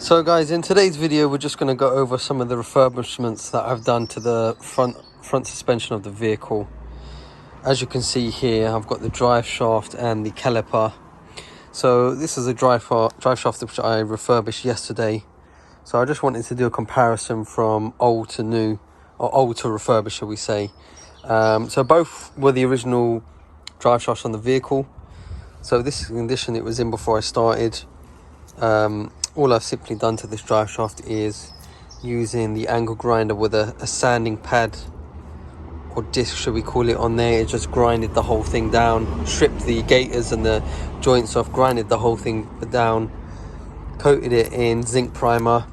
So guys, in today's video we're just going to go over some of the refurbishments that I've done to the front suspension of the vehicle. As you can see here, I've got the drive shaft and the caliper. So this is a drive shaft which I refurbished yesterday. So I just wanted to do a comparison from old to new, or old to refurbished, shall we say. So both were the original drive shafts on the vehicle. So this is the condition it was in before I started. All I've simply done to this drive shaft is using the angle grinder with a sanding pad or disc, should we call it, on there. It just grinded the whole thing down, stripped the gaiters and the joints off, grinded the whole thing down, coated it in zinc primer,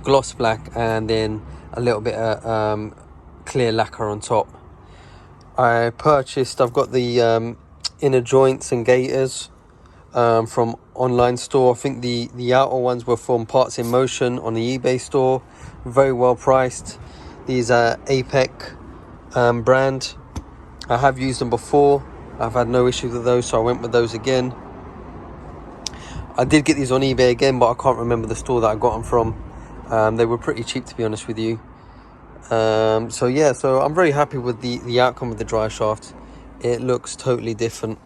gloss black, and then a little bit of clear lacquer on top. I've got the inner joints and gaiters from online store. I think the outer ones were from Parts in Motion on the eBay store. Very well priced. These are APEC brand. I have used them before. I've had no issues with those, so I went with those again. I did get these on eBay again, but I can't remember the store that I got them from. They were pretty cheap, to be honest with you. So yeah, so I'm very happy with the outcome of the drive shaft. It looks totally different.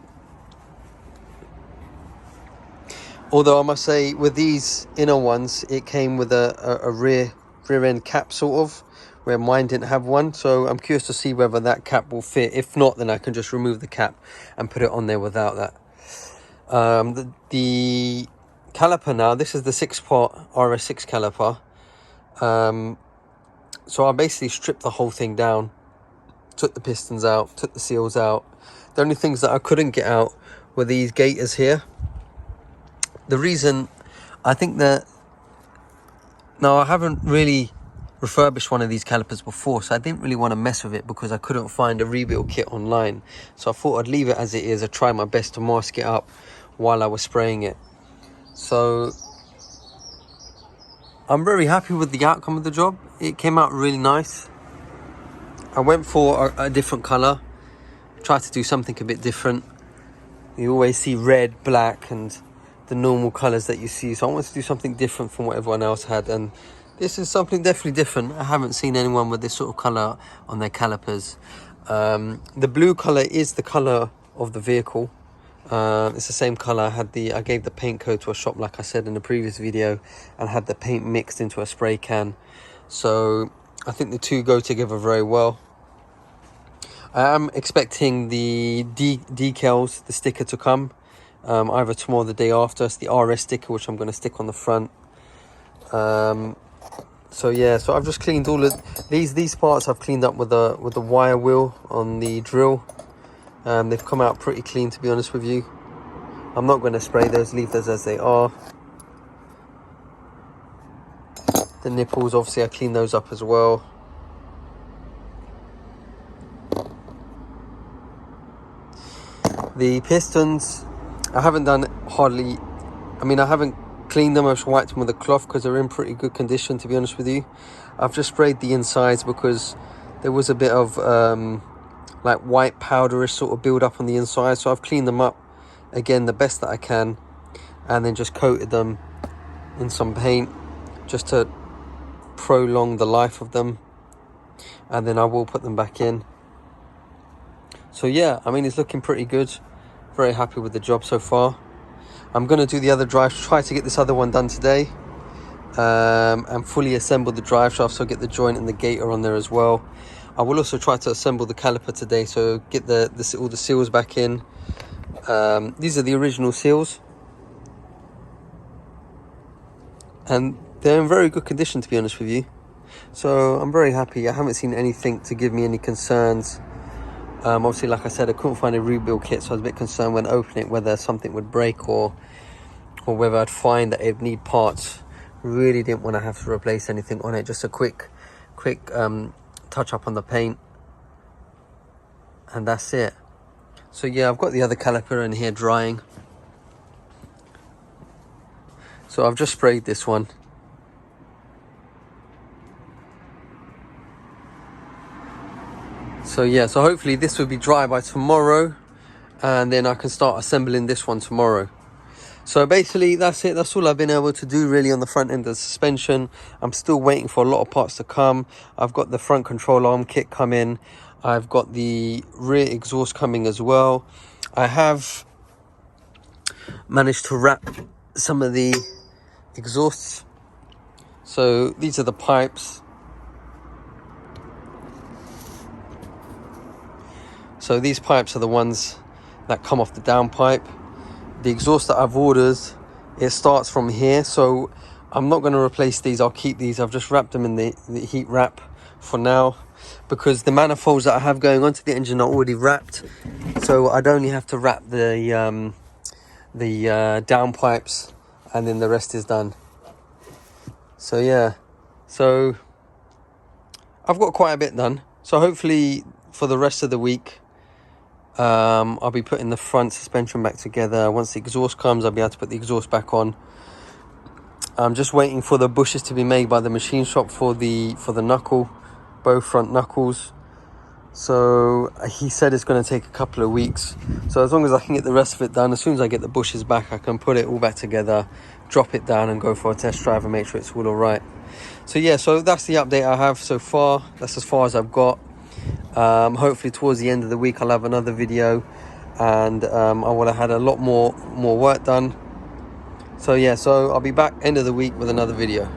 Although I must say, with these inner ones, it came with a rear end cap, sort of, where mine didn't have one. So I'm curious to see whether that cap will fit. If not, then I can just remove the cap and put it on there without that. The caliper now, this is the 6-part RS6 caliper. So I basically stripped the whole thing down, took the pistons out, took the seals out. The only things that I couldn't get out were these gaiters here. The reason, I think that, now I haven't really refurbished one of these calipers before, so I didn't really want to mess with it because I couldn't find a rebuild kit online. So I thought I'd leave it as it is. I try my best to mask it up while I was spraying it. So I'm very happy with the outcome of the job. It came out really nice. I went for a different colour, tried to do something a bit different. You always see red, black and the normal colours that you see, so I wanted to do something different from what everyone else had, and this is something definitely different. I haven't seen anyone with this sort of colour on their calipers. The blue colour is the colour of the vehicle. It's the same colour. I gave the paint code to a shop, like I said in the previous video, and had the paint mixed into a spray can. So I think the two go together very well. I am expecting the decals, the sticker, to come either tomorrow or the day after. It's the RS sticker, which I'm going to stick on the front. So yeah, so I've just cleaned all of these parts. I've cleaned up with the wire wheel on the drill. They've come out pretty clean, to be honest with you. I'm not going to spray those, leave those as they are. The nipples, obviously I cleaned those up as well. The pistons, I haven't done hardly, I haven't cleaned them. I've wiped them with a cloth because they're in pretty good condition, to be honest with you. I've just sprayed the insides because there was a bit of like white powderish sort of build up on the inside. So I've cleaned them up again the best that I can, and then just coated them in some paint just to prolong the life of them, and then I will put them back in. So yeah, it's looking pretty good. Very happy with the job so far. I'm going to do the other drive, try to get this other one done today, and fully assemble the drive shaft, so get the joint and the gaiter on there as well. I will also try to assemble the caliper today, so get all the seals back in. These are the original seals, and they're in very good condition, to be honest with you. So I'm very happy. I haven't seen anything to give me any concerns. Obviously, like I said, I couldn't find a rebuild kit, so I was a bit concerned when opening it whether something would break or whether I'd find that it'd need parts. Really didn't want to have to replace anything on it. Just a quick touch up on the paint, and that's it. So yeah, I've got the other caliper in here drying. So I've just sprayed this one. So yeah, so hopefully this will be dry by tomorrow, and then I can start assembling this one tomorrow. So basically that's it. That's all I've been able to do really on the front end of the suspension. I'm still waiting for a lot of parts to come. I've got the front control arm kit coming. I've got the rear exhaust coming as well. I have managed to wrap some of the exhausts. So these are the pipes. So these pipes are the ones that come off the downpipe. The exhaust that I've ordered, it starts from here, so I'm not going to replace these. I'll keep these. I've just wrapped them in the heat wrap for now, because the manifolds that I have going onto the engine are already wrapped, so I'd only have to wrap the downpipes, and then the rest is done. So yeah, so I've got quite a bit done. So hopefully for the rest of the week, I'll be putting the front suspension back together. Once the exhaust comes, I'll be able to put the exhaust back on. I'm just waiting for the bushes to be made by the machine shop for the knuckle, both front knuckles. So he said it's going to take a couple of weeks. So as long as I can get the rest of it done, as soon as I get the bushes back, I can put it all back together, drop it down and go for a test drive and make sure it's all right. So yeah, so that's the update I have so far. That's as far as I've got. Hopefully towards the end of the week I'll have another video, and I will have had a lot more work done. So yeah, so I'll be back end of the week with another video.